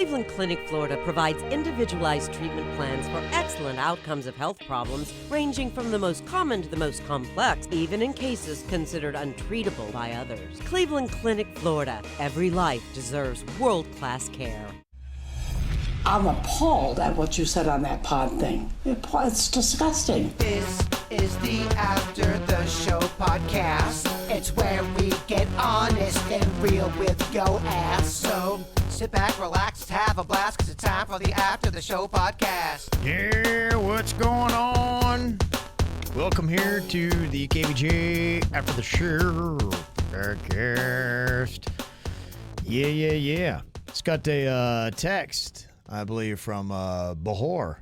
Cleveland Clinic, Florida provides individualized treatment plans for excellent outcomes of health problems ranging from the most common to the most complex, even in cases considered untreatable by others. Cleveland Clinic, Florida. Every life deserves world-class care. I'm appalled at what you said on that pod thing. It's disgusting. This is the After the Show podcast. It's where we get honest and real with yo ass. So sit back, relax, have a blast, cause it's time for the After the Show podcast. Yeah, what's going on? Welcome here to the KVJ After the Show podcast. Yeah. It's got a text, I believe, from Bahor.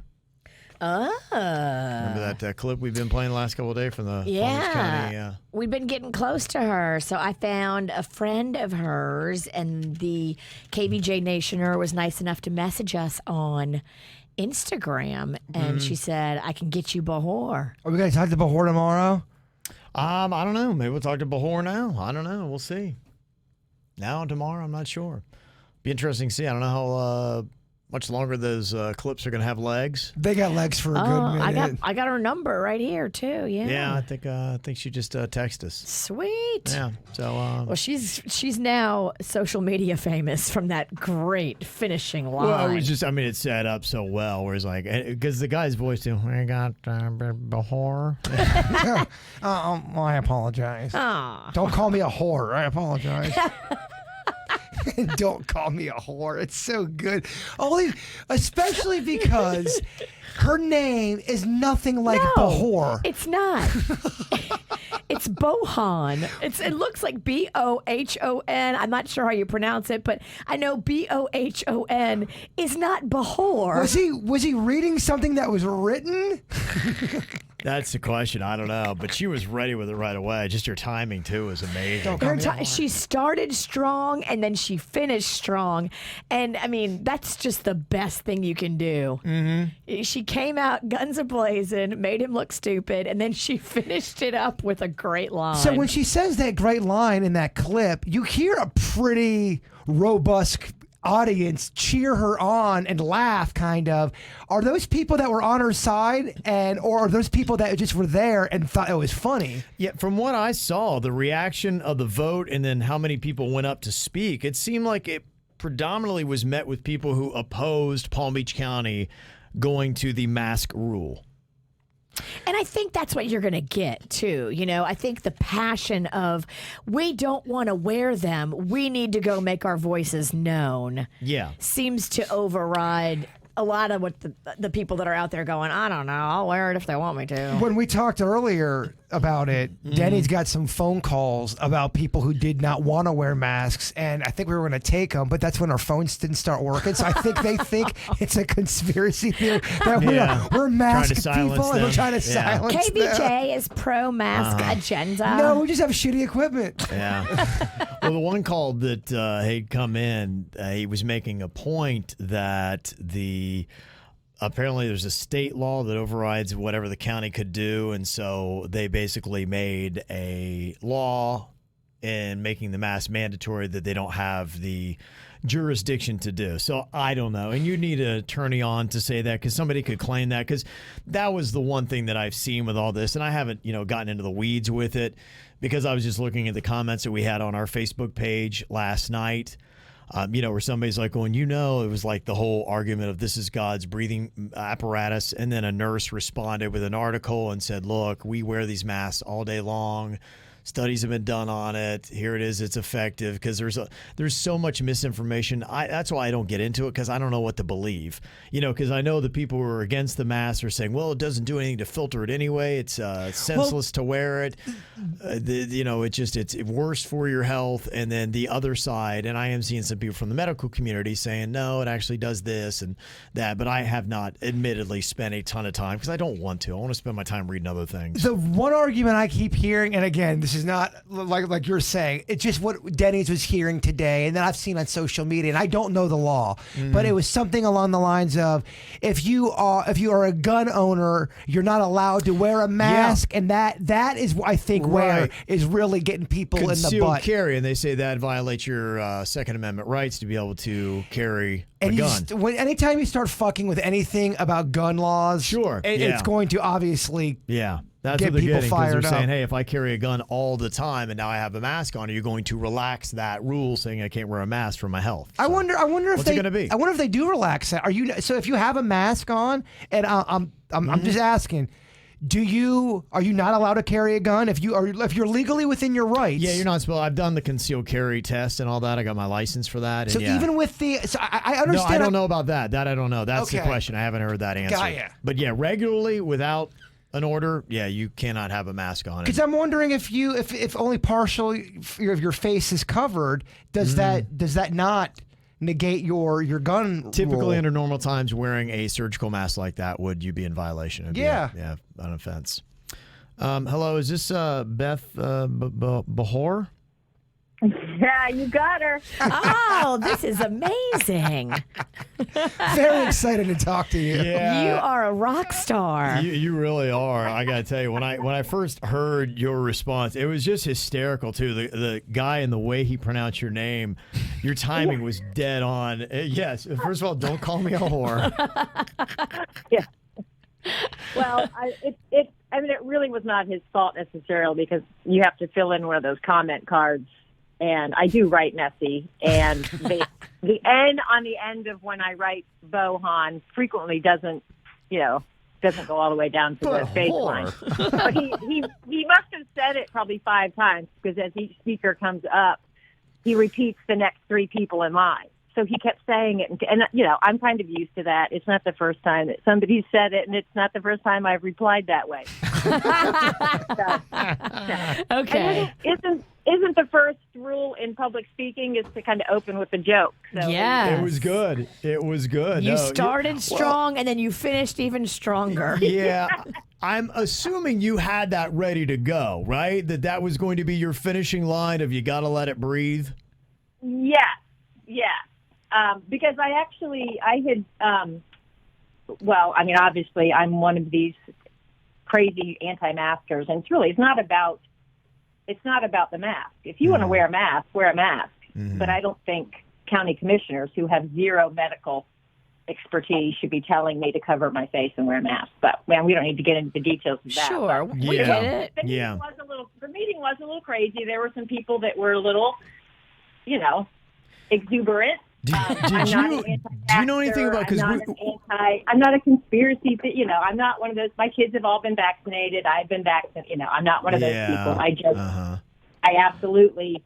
Oh. Remember that clip we've been playing the last couple of days from the Palm Beach County? We've been getting close to her. So I found a friend of hers, and the KVJ Nationer was nice enough to message us on Instagram, and she said, I can get you Bahor. Are we going to talk to Bahor tomorrow? I don't know. Maybe we'll talk to Bahor now. I don't know. We'll see. Now and tomorrow, I'm not sure. Be interesting to see. I don't know how much longer those clips are going to have legs. They got legs for a good minute. I got her number right here too. Yeah. Yeah, I think she just texted us. Sweet. Yeah. So. Well, she's now social media famous from that great finishing line. Well, it was just. I mean, it's set up so well. Where it's like, because the guy's voice too. I got Bahor. I apologize. Aw. Don't call me a whore. I apologize. Don't call me a whore. It's so good. Especially because her name is nothing like Bahor. It's not. It's Bohan. It looks like B-O-H-O-N. I'm not sure how you pronounce it, but I know B-O-H-O-N is not Bahor. Was he reading something that was written? That's the question. I don't know. But she was ready with it right away. Just her timing, too, was amazing. She started strong, and then she finished strong. And, I mean, that's just the best thing you can do. Mm-hmm. She came out guns a-blazing, made him look stupid, and then she finished it up with a great line. So when she says that great line in that clip, you hear a pretty robust audience cheer her on and laugh, kind of. Are those people that were on her side, or are those people that just were there and thought it was funny? Yeah, from what I saw, the reaction of the vote and then how many people went up to speak, it seemed like it predominantly was met with people who opposed Palm Beach County going to the mask rule. And I think that's what you're going to get, too. You know, I think the passion of, we don't want to wear them, we need to go make our voices known, seems to override a lot of what the people that are out there going, I don't know, I'll wear it if they want me to. When we talked earlier about it, Denny's got some phone calls about people who did not want to wear masks, and I think we were going to take them, but that's when our phones didn't start working. So I think they think it's a conspiracy theory that we're masked people and we're trying to silence KVJ them. is pro-mask agenda. No, we just have shitty equipment. Yeah. Well, the one call that had come in, he was making a point that apparently there's a state law that overrides whatever the county could do, and so they basically made a law in making the mask mandatory that they don't have the jurisdiction to do. So I don't know. And you need an attorney on to say that, because somebody could claim that, because that was the one thing that I've seen with all this, and I haven't, gotten into the weeds with it, because I was just looking at the comments that we had on our Facebook page last night. Where somebody's like going, it was like the whole argument of this is God's breathing apparatus. And then a nurse responded with an article and said, look, we wear these masks all day long. Studies have been done on it. Here it is. It's effective, because there's so much misinformation. That's why I don't get into it, because I don't know what to believe. Because I know the people who are against the mask are saying, well, it doesn't do anything to filter it anyway. It's senseless to wear it. It's worse for your health. And then the other side, and I am seeing some people from the medical community saying, no, it actually does this and that. But I have not admittedly spent a ton of time, because I don't want to. I want to spend my time reading other things. The one argument I keep hearing, and again, this this is not like you're saying. It's just what Denny's was hearing today, and then I've seen on social media, and I don't know the law, but it was something along the lines of if you are a gun owner, you're not allowed to wear a mask, and that is I think where is really getting people in the butt. Concealed carry, and they say that violates your Second Amendment rights to be able to carry a gun. Anytime you start fucking with anything about gun laws, it's going to obviously that's get what they're people getting, fired they're up. saying, hey, if I carry a gun all the time and now I have a mask on, are you going to relax that rule saying I can't wear a mask for my health? So, I wonder if what's it gonna be? I wonder if they do relax that. So if you have a mask on, and I'm just asking, are you not allowed to carry a gun if you're legally within your rights? Yeah, you're not supposed. I've done the concealed carry test and all that. I got my license for that. So and even with I understand. No, I don't know about that. That I don't know. That's the Okay. question. I haven't heard that answer. Got ya. But yeah, regularly without an order, you cannot have a mask on. Because I'm wondering if only partially your face is covered, does that not negate your gun Typically, rule? under normal times, wearing a surgical mask like that, would you be in violation? It'd be an offense. Hello, is this Beth Bahor? Yeah, you got her. Oh, this is amazing. Very excited to talk to you. Yeah. You are a rock star. You really are. I gotta tell you, when I first heard your response, it was just hysterical too. The guy and the way he pronounced your name, your timing was dead on. Yes. First of all, don't call me a whore. Yeah. Well, it really was not his fault necessarily, because you have to fill in one of those comment cards. And I do write messy, and the N on the end of when I write Bohan frequently doesn't go all the way down to the baseline. But he must have said it probably 5 times, because as each speaker comes up, he repeats the next 3 people in line. So he kept saying it, and I'm kind of used to that. It's not the first time that somebody said it, and it's not the first time I've replied that way. Okay. Isn't the first rule in public speaking is to kind of open with a joke? So Yes. It was good. It was good. You started strong, and then you finished even stronger. Yeah. I'm assuming you had that ready to go, right? That was going to be your finishing line of "you got to let it breathe." Yeah. Because I had, obviously I'm one of these crazy anti-maskers, and it's not about the mask. If you want to wear a mask, wear a mask. Mm-hmm. But I don't think county commissioners who have zero medical expertise should be telling me to cover my face and wear a mask. But man, we don't need to get into the details of that. Sure, we get it. The meeting was a little crazy. There were some people that were a little, exuberant. Do you know anything about? Because I'm not a conspiracy. I'm not one of those. My kids have all been vaccinated. I've been vaccinated. I'm not one of those people. I absolutely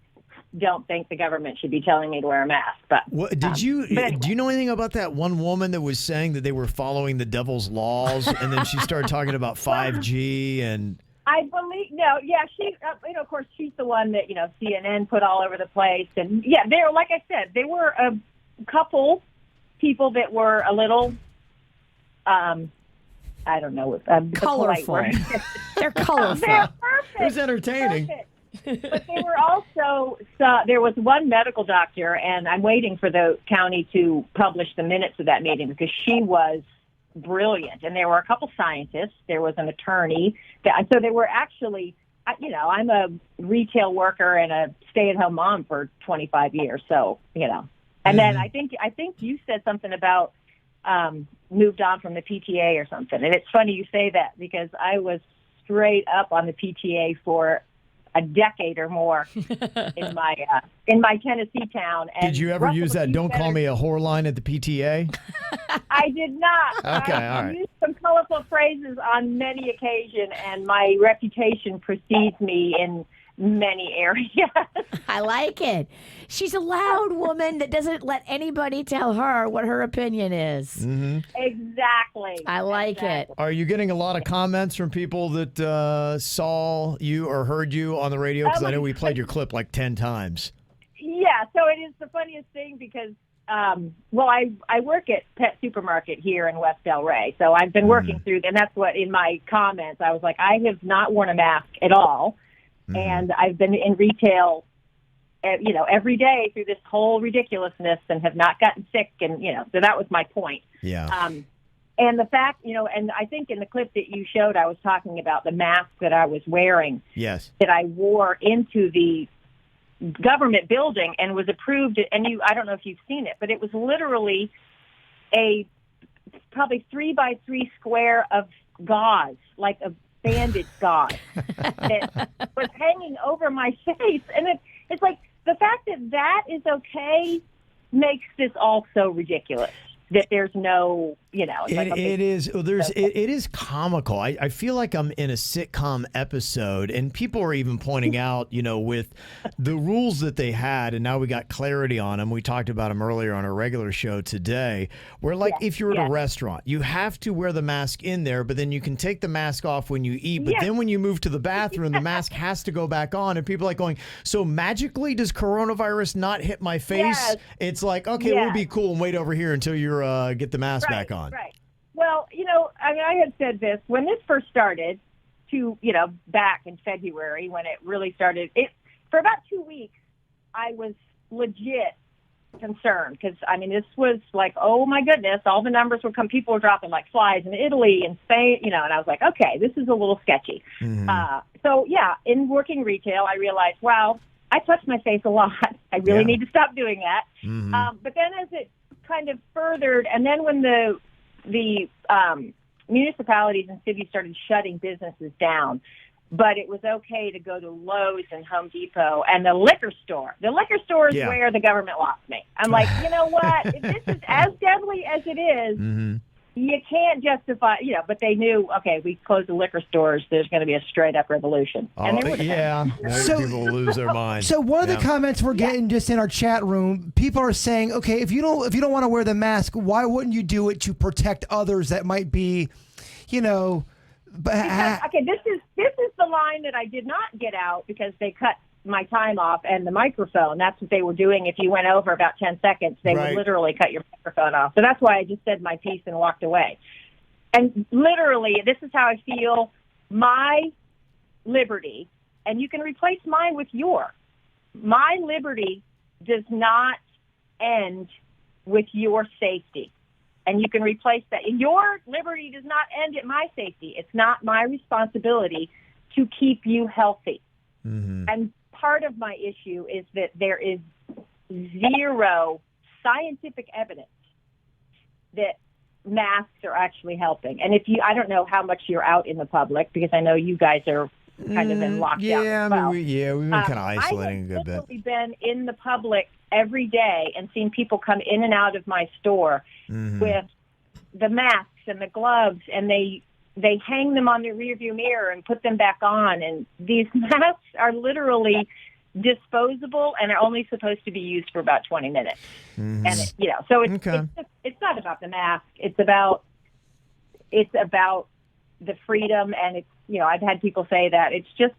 don't think the government should be telling me to wear a mask. But do you know anything about that one woman that was saying that they were following the devil's laws, and then she started talking about 5G and? I believe she. Of course, she's the one that CNN put all over the place, and there. Like I said, there were a couple people that were a little, I don't know, colorful. They're colorful. They're perfect. It was entertaining. But they were also. There was one medical doctor, and I'm waiting for the county to publish the minutes of that meeting, because she was brilliant. And there were a couple scientists. There was an attorney. So they were actually, I'm a retail worker and a stay-at-home mom for 25 years. So, and then I think you said something about moved on from the PTA or something. And it's funny you say that, because I was straight up on the PTA for a decade or more in my Tennessee town. And did you ever use that "don't call me a whore" line at the PTA? I did not. Okay, all I right. used some colorful phrases on many occasions, and my reputation precedes me in many areas. I like it. She's a loud woman that doesn't let anybody tell her what her opinion is. Mm-hmm. Exactly. I like it. Are you getting a lot of comments from people that saw you or heard you on the radio? Because I know we played your clip like 10 times. Yeah, so it is the funniest thing, because I work at Pet Supermarket here in West Del Rey, so I've been working through, and that's what in my comments I was like, I have not worn a mask at all. And I've been in retail, every day through this whole ridiculousness and have not gotten sick. And, so that was my point. Yeah. And the fact, and I think in the clip that you showed, I was talking about the mask that I was wearing. Yes. That I wore into the government building and was approved. And I don't know if you've seen it, but it was literally a probably 3x3 square of gauze, like a bandage gauze that was hanging over my face. And it's like the fact that is okay makes this all so ridiculous. That there's no, it is comical. I feel like I'm in a sitcom episode, and people are even pointing out, with the rules that they had, and now we got clarity on them. We talked about them earlier on our regular show today, where if you're at a restaurant, you have to wear the mask in there, but then you can take the mask off when you eat. But then when you move to the bathroom, the mask has to go back on, and people are like going, so magically does coronavirus not hit my face? Yes. It's like, okay, we'll be cool and wait over here until you're get the mask back on. Right. Well, I had said this when this first started back in February when it really started. For about 2 weeks, I was legit concerned because, this was like, oh, my goodness, all the numbers would come. People were dropping like flies in Italy and Spain, and I was like, okay, this is a little sketchy. In working retail, I realized, wow, I touch my face a lot. I really need to stop doing that. But then as it kind of furthered, and then when the municipalities and cities started shutting businesses down, but it was okay to go to Lowe's and Home Depot and the liquor store. The liquor store is where the government lost me. I'm like, you know what? If this is as deadly as it is, you can't justify, but they knew, okay, we close the liquor stores, there's going to be a straight-up revolution. And people will lose their minds. So one of the comments we're getting just in our chat room, people are saying, okay, if you don't want to wear the mask, why wouldn't you do it to protect others that might be, because, okay, this is the line that I did not get out because they cut my time off and the microphone. That's what they were doing. If you went over about 10 seconds, they would literally cut your microphone off. So that's why I just said my piece and walked away. And literally, this is how I feel. My liberty, and you can replace mine with my liberty does not end with your safety. And you can replace that. Your liberty does not end at my safety. It's not my responsibility to keep you healthy. And part of my issue is that there is zero scientific evidence that masks are actually helping. And I don't know how much you're out in the public because I know you guys are kind of in lockdown. We've been kind of isolating a good bit. I've been in the public every day and seen people come in and out of my store with the masks and the gloves, and they hang them on their rearview mirror and put them back on. And these masks are literally disposable and are only supposed to be used for about 20 minutes. And so it's not about the mask. It's about the freedom. And it's, I've had people say that it's just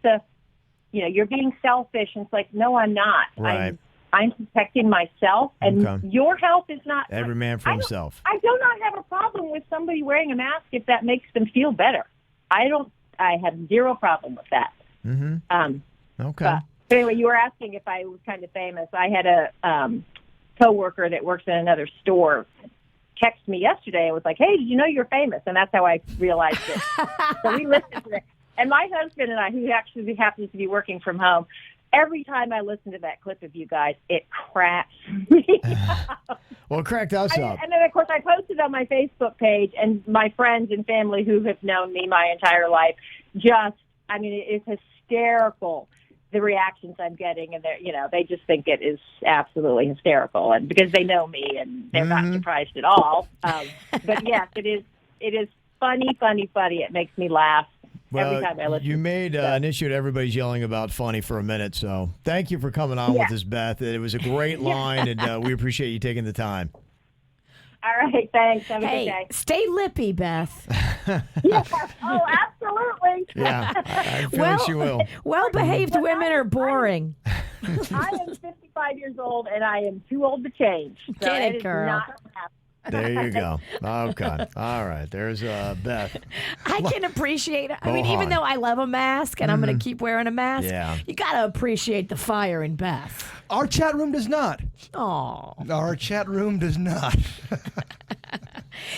you're being selfish. And it's like, no, I'm not. Right. I'm protecting myself, and your health is not. Every man for himself. I do not have a problem with somebody wearing a mask if that makes them feel better. I have zero problem with that. Okay. But anyway, you were asking if I was kind of famous. I had a coworker that works in another store text me yesterday and was like, "Hey, did you know you're famous?" And that's how I realized it. So we listened to it. And my husband and I, who actually happens to be working from home, every time I listen to that clip of you guys, it cracks me up. Well, it cracked us up. And then, of course, I posted on my Facebook page, and my friends and family who have known me my entire life it's hysterical, the reactions I'm getting. And they just think it is absolutely hysterical. And because they know me, and they're not surprised at all. But, yes, it is funny. It makes me laugh. Well, every time I listen. You made an issue that everybody's yelling about funny for a minute, so thank you for coming on with us, Beth. It was a great line, and we appreciate you taking the time. All right, thanks. Have a good day. Stay lippy, Beth. Oh, absolutely. Yeah, I feel like she will. Well-behaved women are boring. I am 55 years old, and I am too old to change. So Get it, girl. There you go. Okay. All right. There's Beth. I can appreciate it. I mean, even though I love a mask and I'm going to keep wearing a mask, you got to appreciate the fire in Beth. Our chat room does not. Oh. Our chat room does not.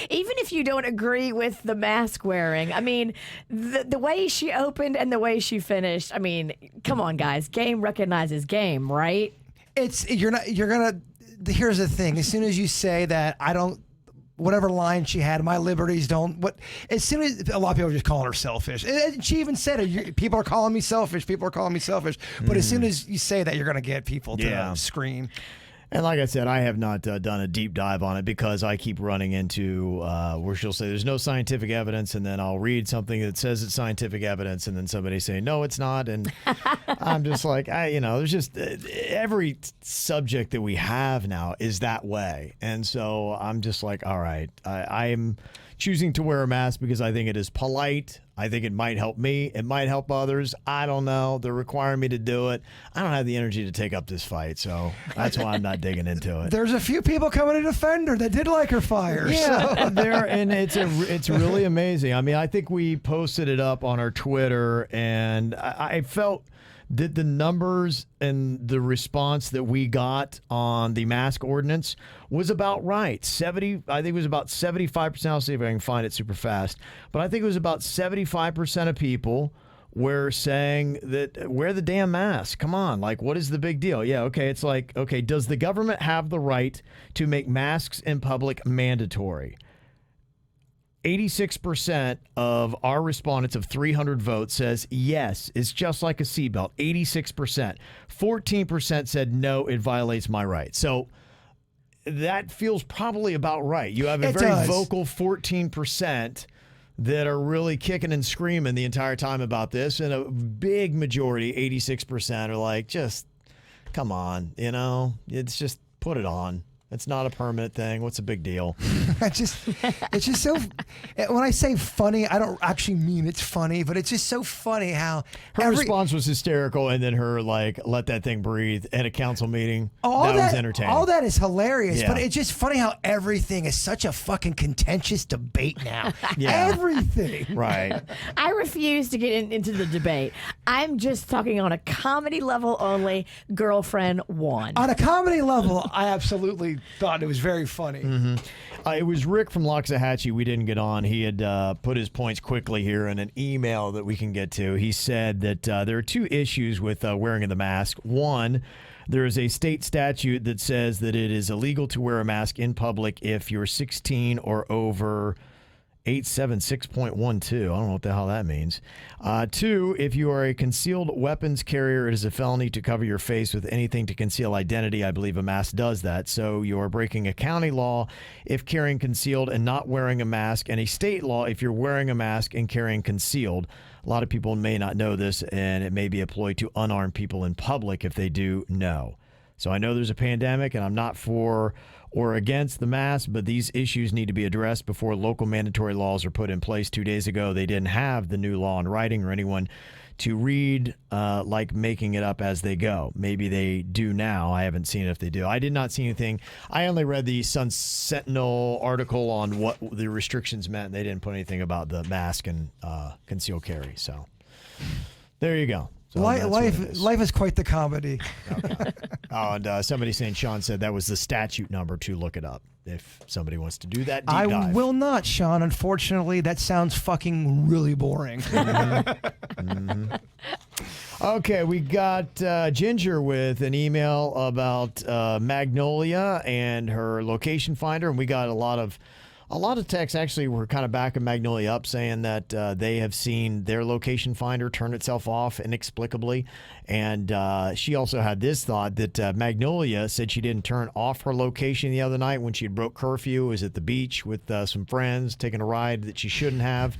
Even if you don't agree with the mask wearing, I mean, the way she opened and the way she finished, I mean, come on, guys. Game recognizes game, right? Here's the thing. As soon as you say that, whatever line she had, my liberties don't. As soon as a lot of people are just calling her selfish, and she even said it. People are calling me selfish. People are calling me selfish. But as soon as you say that, you're going to get people to scream. And like I said, I have not done a deep dive on it because I keep running into where she'll say there's no scientific evidence, and then I'll read something that says it's scientific evidence, and then somebody say no, it's not, and I'm just like, there's just every subject that we have now is that way, and so I'm just like, all right, I am choosing to wear a mask because I think it is polite. I think it might help me. It might help others. I don't know. They're requiring me to do it. I don't have the energy to take up this fight, so that's why I'm not digging into it. There's a few people coming to defend her that did like her fire. Yeah, and it's really amazing. I mean, I think we posted it up on our Twitter, and I felt that the numbers and the response that we got on the mask ordinance was about right. I think it was about 75%. I'll see if I can find it super fast. But I think it was about 75% of people were saying that wear the damn mask. Come on. Like, what is the big deal? Yeah, okay. It's like, okay, does the government have the right to make masks in public mandatory? 86% of our respondents of 300 votes says yes, it's just like a seatbelt. 86%. 14% said no, it violates my rights. So that feels probably about right. You have a very vocal 14% that are really kicking and screaming the entire time about this, and a big majority, 86%, are like, just come on, it's just put it on. It's not a permanent thing. What's the big deal? It's just so. When I say funny, I don't actually mean it's funny, but it's just so funny how her response was hysterical, and then her let that thing breathe at a council meeting. That was entertaining. All that is hilarious, but it's just funny how everything is such a fucking contentious debate now. Everything. Right. I refuse to get into the debate. I'm just talking on a comedy level only. Girlfriend one. On a comedy level, I absolutely thought it was very funny. Mm-hmm. It was Rick from Loxahatchee. We didn't get on. He had put his points quickly here in an email that we can get to. He said that there are two issues with wearing the mask. One, there is a state statute that says that it is illegal to wear a mask in public if you're 16 or over. 876.12. I don't know what the hell that means. 2, if you are a concealed weapons carrier, it is a felony to cover your face with anything to conceal identity. I believe a mask does that. So you are breaking a county law if carrying concealed and not wearing a mask, and a state law if you're wearing a mask and carrying concealed. A lot of people may not know this, and it may be a ploy to unarm people in public if they do know. So I know there's a pandemic, and I'm not for or against the mask, but these issues need to be addressed before local mandatory laws are put in place. 2 days ago, they didn't have the new law in writing or anyone to read, like making it up as they go. Maybe they do now. I haven't seen if they do. I did not see anything. I only read the Sun Sentinel article on what the restrictions meant. They didn't put anything about the mask and concealed carry. So there you go. So life is quite the comedy. Okay. And somebody saying Sean said that was the statute number to look it up if somebody wants to do that deep dive. I will not, Sean. Unfortunately, that sounds fucking really boring. Mm-hmm. Okay, we got Ginger with an email about Magnolia and her location finder, and we got a lot of texts actually were kind of backing Magnolia up, saying that they have seen their location finder turn itself off inexplicably. And she also had this thought that Magnolia said she didn't turn off her location the other night when she had broke curfew. Was at the beach with some friends, taking a ride that she shouldn't have.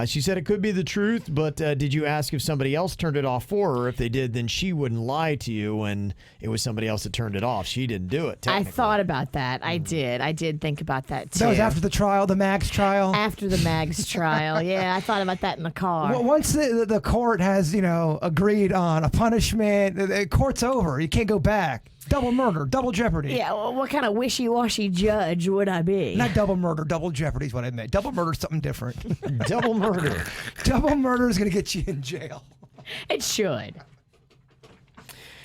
She said it could be the truth, but did you ask if somebody else turned it off for her? If they did, then she wouldn't lie to you when it was somebody else that turned it off. She didn't do it, I thought about that. I did think about that, too. That was after the trial, the Mags trial? After the Mags trial, yeah. I thought about that in the car. Well, once the court has, agreed on a punishment, the court's over. You can't go back. Double murder, double jeopardy. Yeah, well, what kind of wishy-washy judge would I be? Not double murder, double jeopardy is what I meant. Double murder is something different. Double murder. Double murder is going to get you in jail. It should.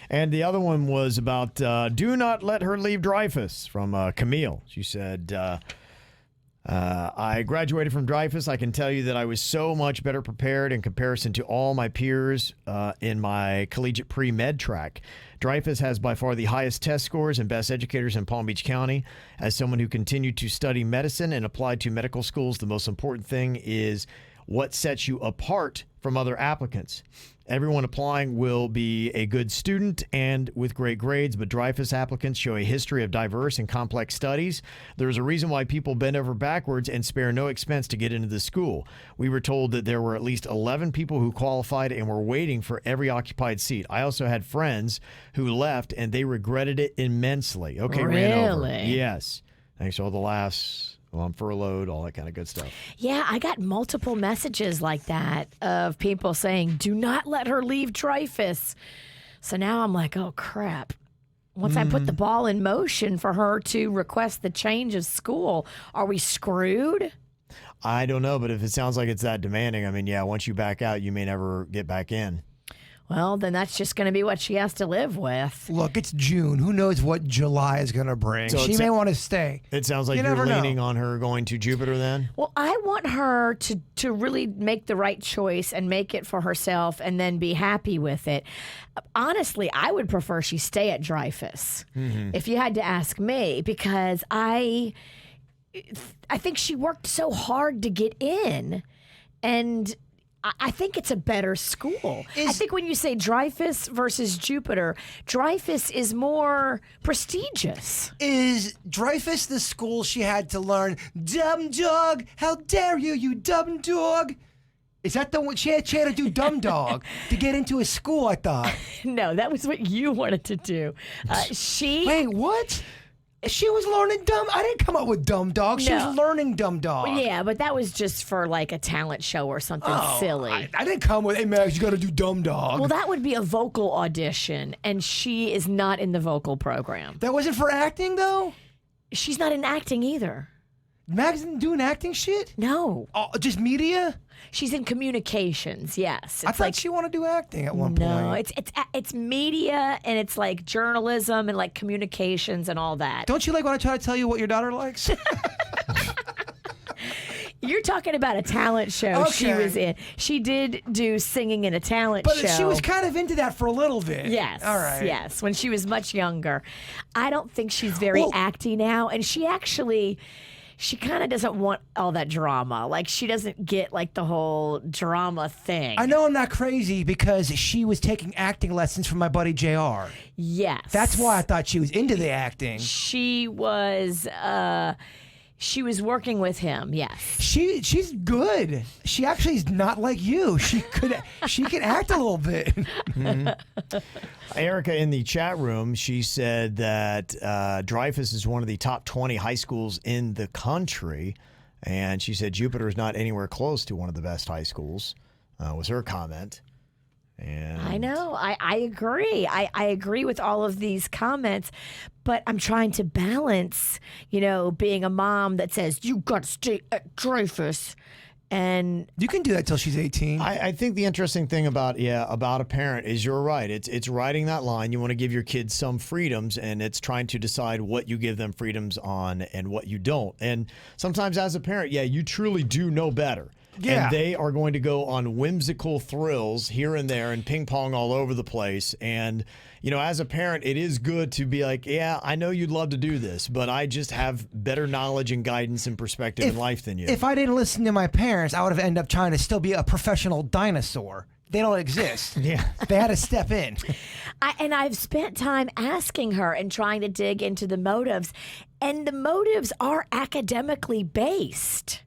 And the other one was about do not let her leave Dreyfus from Camille. She said, I graduated from Dreyfus. I can tell you that I was so much better prepared in comparison to all my peers in my collegiate pre-med track. Dreyfus has by far the highest test scores and best educators in Palm Beach County. As someone who continued to study medicine and applied to medical schools, the most important thing is what sets you apart from other applicants. Everyone applying will be a good student and with great grades, but Dreyfus applicants show a history of diverse and complex studies. There's a reason why people bend over backwards and spare no expense to get into the school. We were told that there were at least 11 people who qualified and were waiting for every occupied seat. I also had friends who left and they regretted it immensely. Okay, ran over. Yes. Thanks for all the laughs. Well, I'm furloughed, all that kind of good stuff. Yeah, I got multiple messages like that of people saying, do not let her leave Dreyfus. So now I'm like, oh, crap. Once I put the ball in motion for her to request the change of school, are we screwed? I don't know, but if it sounds like it's that demanding, I mean, yeah, once you back out, you may never get back in. Well, then that's just going to be what she has to live with. Look, it's June. Who knows what July is going to bring? So she may want to stay. It sounds like you're leaning on her going to Jupiter then? Well, I want her to really make the right choice and make it for herself and then be happy with it. Honestly, I would prefer she stay at Dreyfus, if you had to ask me, because I think she worked so hard to get in, and I think it's a better school. I think when you say Dreyfus versus Jupiter, Dreyfus is more prestigious. Is Dreyfus the school she had to learn, dumb dog, how dare you, you dumb dog? Is that the one she had to do, dumb dog, to get into a school, I thought? No, that was what you wanted to do. Wait, what? She was learning dumb. I didn't come up with dumb dog. She was learning dumb dog. Well, yeah, but that was just for like a talent show or something silly. I didn't come with, hey, Max, you got to do dumb dog. Well, that would be a vocal audition, and she is not in the vocal program. That wasn't for acting, though? She's not in acting either. Max isn't doing acting shit? No. Just media? She's in communications, yes. I thought she wanted to do acting at one point. No, it's media, and it's like journalism and like communications and all that. Don't you like when I try to tell you what your daughter likes? You're talking about a talent show she was in. She did do singing in a talent show. But she was kind of into that for a little bit. Yes. All right. Yes, when she was much younger. I don't think she's very acty now, and she kind of doesn't want all that drama. Like, she doesn't get, like, the whole drama thing. I know I'm not crazy because she was taking acting lessons from my buddy JR. Yes. That's why I thought she was into the acting. She was working with him, yes. She's good. She actually is not like you. She can act a little bit. Erica in the chat room, she said that Dreyfus is one of the top 20 high schools in the country, and she said Jupiter is not anywhere close to one of the best high schools, was her comment. And I know. I agree. I agree with all of these comments, but I'm trying to balance, being a mom that says, you got to stay at Dreyfus. And you can do that till she's 18. I think the interesting thing about a parent is you're right. It's riding that line. You want to give your kids some freedoms, and it's trying to decide what you give them freedoms on and what you don't. And sometimes as a parent, you truly do know better. Yeah. And they are going to go on whimsical thrills here and there and ping pong all over the place. And, as a parent, it is good to be like, yeah, I know you'd love to do this, but I just have better knowledge and guidance and perspective in life than you. If I didn't listen to my parents, I would have ended up trying to still be a professional dinosaur. They don't exist. Yeah. They had to step in. I've spent time asking her and trying to dig into the motives, and the motives are academically based.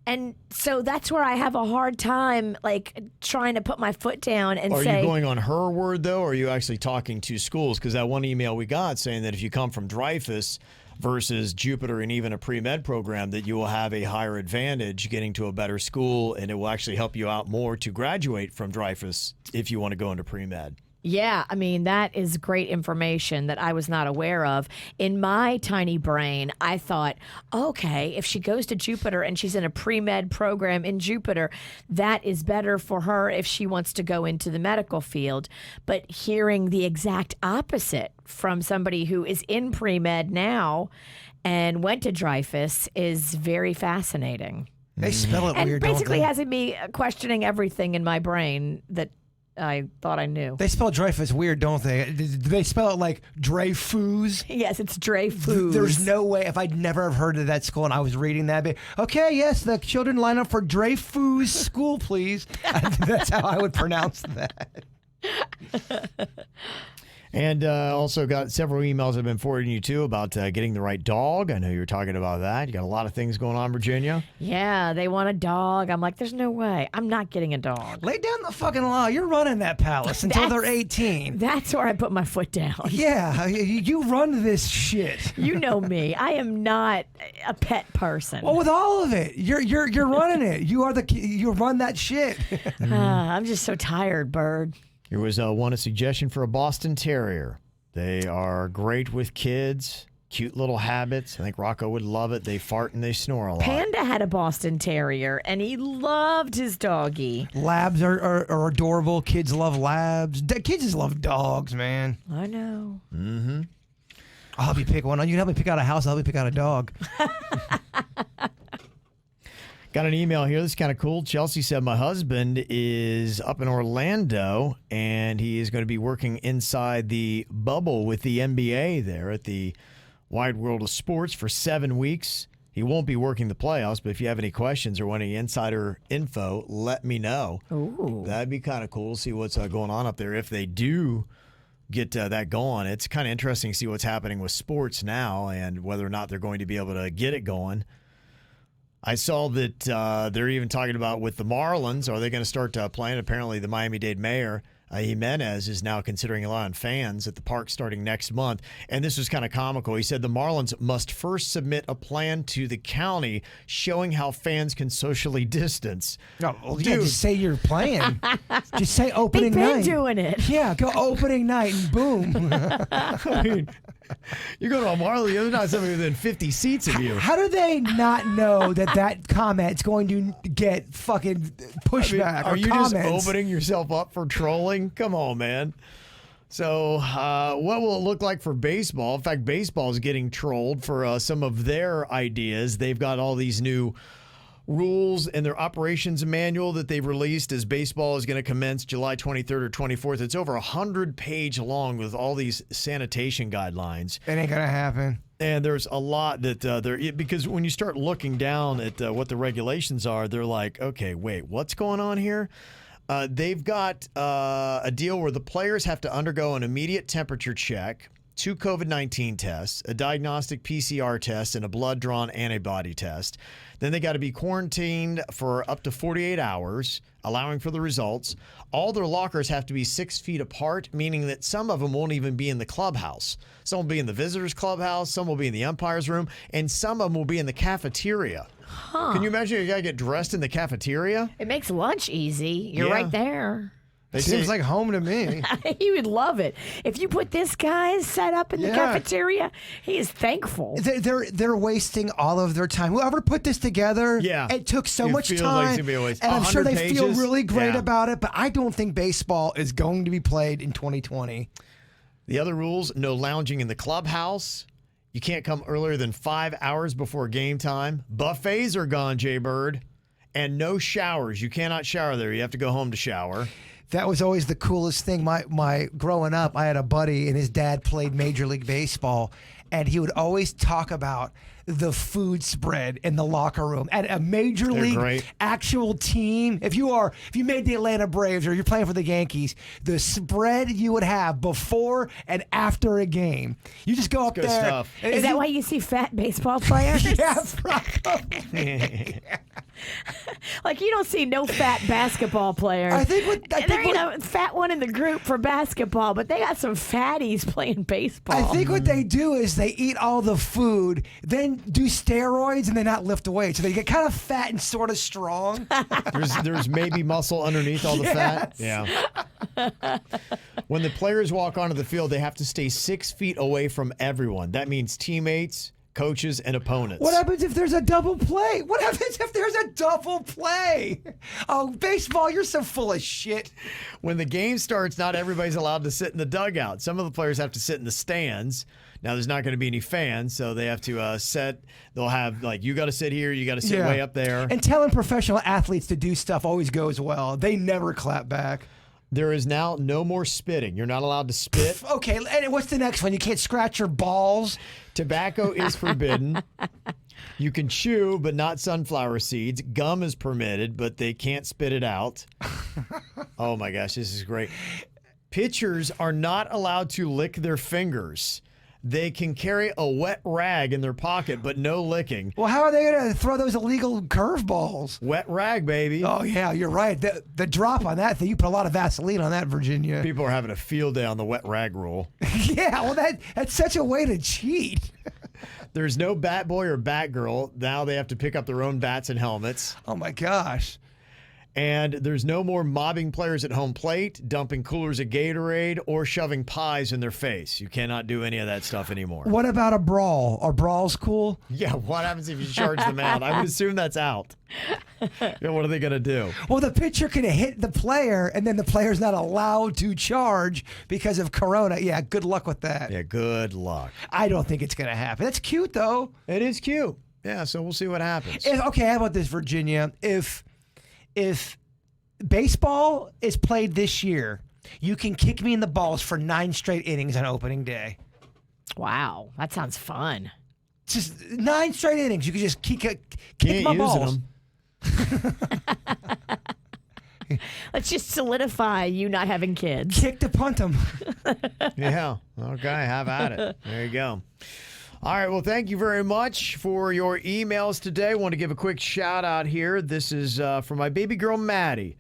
And so that's where I have a hard time, like, trying to put my foot down and say... Are you going on her word, though, or are you actually talking to schools? Because that one email we got saying that if you come from Dreyfus versus Jupiter and even a pre-med program, that you will have a higher advantage getting to a better school, and it will actually help you out more to graduate from Dreyfus if you want to go into pre-med. Yeah, I mean, that is great information that I was not aware of. In my tiny brain, I thought, okay, if she goes to Jupiter and she's in a pre-med program in Jupiter, that is better for her if she wants to go into the medical field. But hearing the exact opposite from somebody who is in pre-med now and went to Dreyfus is very fascinating. They spell it and weird, basically don't they? has me questioning everything in my brain that I thought I knew. They spell Dreyfus weird, don't they? Do they spell it like Dreyfus? Yes, it's Dreyfus. There's no way, if I'd never have heard of that school and I was reading that, okay, yes, the children line up for Dreyfus School, please. That's how I would pronounce that. And also got several emails I've been forwarding you to about getting the right dog. I know you were talking about that. You got a lot of things going on, Virginia. Yeah, they want a dog. I'm like, there's no way. I'm not getting a dog. Lay down the fucking law. You're running that palace until they're 18. That's where I put my foot down. Yeah, you run this shit. You know me. I am not a pet person. Well, with all of it, you're running it. You run that shit. I'm just so tired, Bird. Here was a suggestion for a Boston Terrier. They are great with kids, cute little habits. I think Rocco would love it. They fart and they snore a lot. Panda had a Boston Terrier, and he loved his doggy. Labs are adorable. Kids love labs. Kids just love dogs, man. I know. Mm-hmm. I'll help you pick one. You can help me pick out a house. I'll help you pick out a dog. Got an email here that's kind of cool. Chelsea said, my husband is up in Orlando, and he is going to be working inside the bubble with the NBA there at the Wide World of Sports for 7 weeks. He won't be working the playoffs, but if you have any questions or want any insider info, let me know. Ooh. That'd be kind of cool to see what's going on up there if they do get that going. It's kind of interesting to see what's happening with sports now and whether or not they're going to be able to get it going. I saw that they're even talking about with the Marlins, are they going to start playing? Apparently, the Miami-Dade mayor, Jimenez, is now considering allowing fans at the park starting next month. And this was kind of comical. He said the Marlins must first submit a plan to the county showing how fans can socially distance. No, well, yeah, just say you're playing. Just say opening They've been night. doing it. Yeah, go opening night and boom. I mean, you go to a Marlins, there's not somebody within 50 seats of you. How do they not know that comment's going to get fucking pushback are or you comments? just opening yourself up for trolling? Come on, man. So what will it look like for baseball? In fact, baseball is getting trolled for some of their ideas. They've got all these new rules in their operations manual that they've released as baseball is going to commence July 23rd or 24th. It's over 100-page long with all these sanitation guidelines. It ain't going to happen. And there's a lot that because when you start looking down at what the regulations are, they're like, okay, wait, what's going on here? They've got a deal where the players have to undergo an immediate temperature check, 2 COVID-19 tests, a diagnostic PCR test, and a blood-drawn antibody test. Then they got to be quarantined for up to 48 hours, allowing for the results. All their lockers have to be 6 feet apart, meaning that some of them won't even be in the clubhouse. Some will be in the visitors' clubhouse, some will be in the umpire's room, and some of them will be in the cafeteria. Huh. Can you imagine you got to get dressed in the cafeteria? It makes lunch easy. You're right there. It seems like home to me. He would love it. If you put this guy set up in the cafeteria, he is thankful. They're wasting all of their time. Whoever put this together, it took so much feels time. like it's gonna be a waste. And I'm sure they 100 feel pages? really great Yeah. about it, but I don't think baseball is going to be played in 2020. The other rules, no lounging in the clubhouse. You can't come earlier than 5 hours before game time. Buffets are gone, Jay Bird. And no showers. You cannot shower there. You have to go home to shower. That was always the coolest thing. My growing up, I had a buddy and his dad played Major League Baseball, and he would always talk about the food spread in the locker room at a major league actual team. If you made the Atlanta Braves or you're playing for the Yankees, the spread you would have before and after a game. You just go up Good there. stuff. Is that why you see fat baseball players? Yeah, probably. Like, you don't see no fat basketball players. There ain't a fat one in the group for basketball, but they got some fatties playing baseball. I think what they do is they eat all the food, then do steroids, and they not lift weights. So they get kind of fat and sort of strong. There's maybe muscle underneath all the fat. Yeah. When the players walk onto the field, they have to stay 6 feet away from everyone. That means teammates, coaches, and opponents. What happens if there's a double play? What happens if there's a double play? Oh, baseball, you're so full of shit. When the game starts, not everybody's allowed to sit in the dugout. Some of the players have to sit in the stands. Now, there's not going to be any fans, so they have to set. They'll have, like, you got to sit here, you got to sit way up there. And telling professional athletes to do stuff always goes well. They never clap back. There is now no more spitting. You're not allowed to spit. Okay, and what's the next one? You can't scratch your balls. Tobacco is forbidden. You can chew, but not sunflower seeds. Gum is permitted, but they can't spit it out. Oh, my gosh, this is great. Pitchers are not allowed to lick their fingers. They can carry a wet rag in their pocket, but no licking. Well, how are they going to throw those illegal curveballs? Wet rag, baby. Oh, yeah, you're right. The drop on that thing, you put a lot of Vaseline on that, Virginia. People are having a field day on the wet rag rule. Yeah, well, that's such a way to cheat. There's no bat boy or bat girl. Now they have to pick up their own bats and helmets. Oh, my gosh. And there's no more mobbing players at home plate, dumping coolers of Gatorade, or shoving pies in their face. You cannot do any of that stuff anymore. What about a brawl? Are brawls cool? Yeah, what happens if you charge them out? I would assume that's out. Yeah, what are they going to do? Well, the pitcher can hit the player, and then the player's not allowed to charge because of Corona. Yeah, good luck with that. Yeah, good luck. I don't think it's going to happen. That's cute, though. It is cute. Yeah, so we'll see what happens. Okay, how about this, Virginia? If baseball is played this year, you can kick me in the balls for 9 straight innings on opening day. Wow, that sounds fun. Just 9 straight innings. You can just kick my balls. Let's just solidify you not having kids. Kick to punt them. Yeah. Okay, have at it. There you go. All right, well, thank you very much for your emails today. I want to give a quick shout out here. This is from my baby girl, Maddie.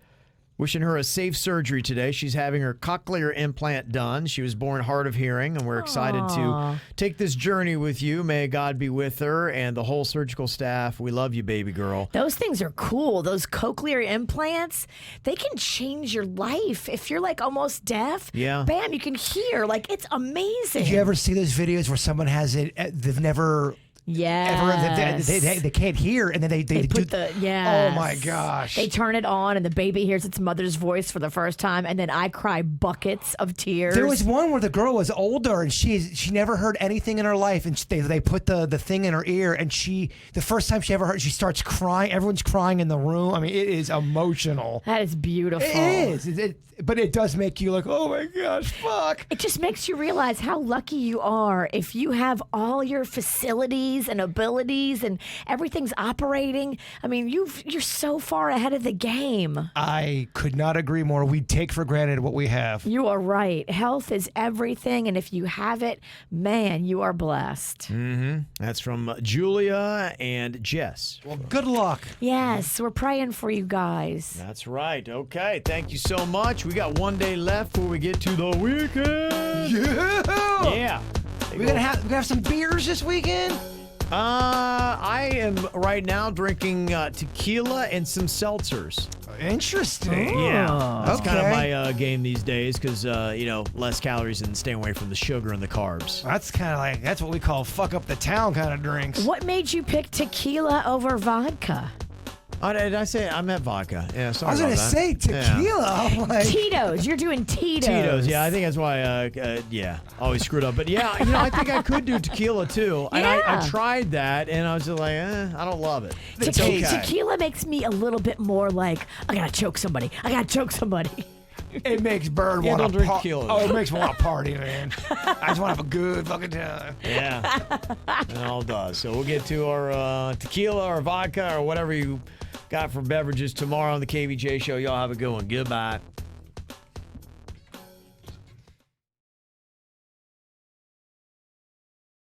Wishing her a safe surgery today. She's having her cochlear implant done. She was born hard of hearing, and we're excited to take this journey with you. May God be with her and the whole surgical staff. We love you, baby girl. Those things are cool. Those cochlear implants, they can change your life. If you're like almost deaf, bam, you can hear. Like, it's amazing. Did you ever see those videos where someone has it, they've never... Yeah, they can't hear, and then they put do, oh my gosh, they turn it on, and the baby hears its mother's voice for the first time, and then I cry buckets of tears. There was one where the girl was older, and she never heard anything in her life, and they put the thing in her ear, and the first time she ever heard, she starts crying. Everyone's crying in the room. I mean, it is emotional. That is beautiful. It is. But it does make you like, oh my gosh, fuck. It just makes you realize how lucky you are if you have all your facilities and abilities and everything's operating. I mean, you're so far ahead of the game. I could not agree more. We take for granted what we have. You are right. Health is everything, and if you have it, man, you are blessed. Mm-hmm. That's from Julia and Jess. Well, good luck. Yes, we're praying for you guys. That's right. Okay, thank you so much. We got 1 day left before we get to the weekend. Yeah. We're gonna have some beers this weekend. I am right now drinking tequila and some seltzers. Interesting. Yeah, that's kind of my game these days because less calories and staying away from the sugar and the carbs. That's kind of like that's what we call fuck up the town kind of drinks. What made you pick tequila over vodka? Did I say I meant vodka? Yeah, sorry. I was going to say tequila. Yeah. Like... Tito's. You're doing Tito's. Tito's. Yeah, I think that's why. Always screwed up. But yeah, I think I could do tequila too. And I tried that, and I was just like, I don't love it. It's okay. Tequila makes me a little bit more like I gotta choke somebody. It makes Bird want to drink tequila. Oh, it makes me want to party, man. I just want to have a good fucking time. Yeah, it all does. So we'll get to our tequila or vodka or whatever you got for beverages tomorrow on the KVJ show. Y'all have a good one. Goodbye.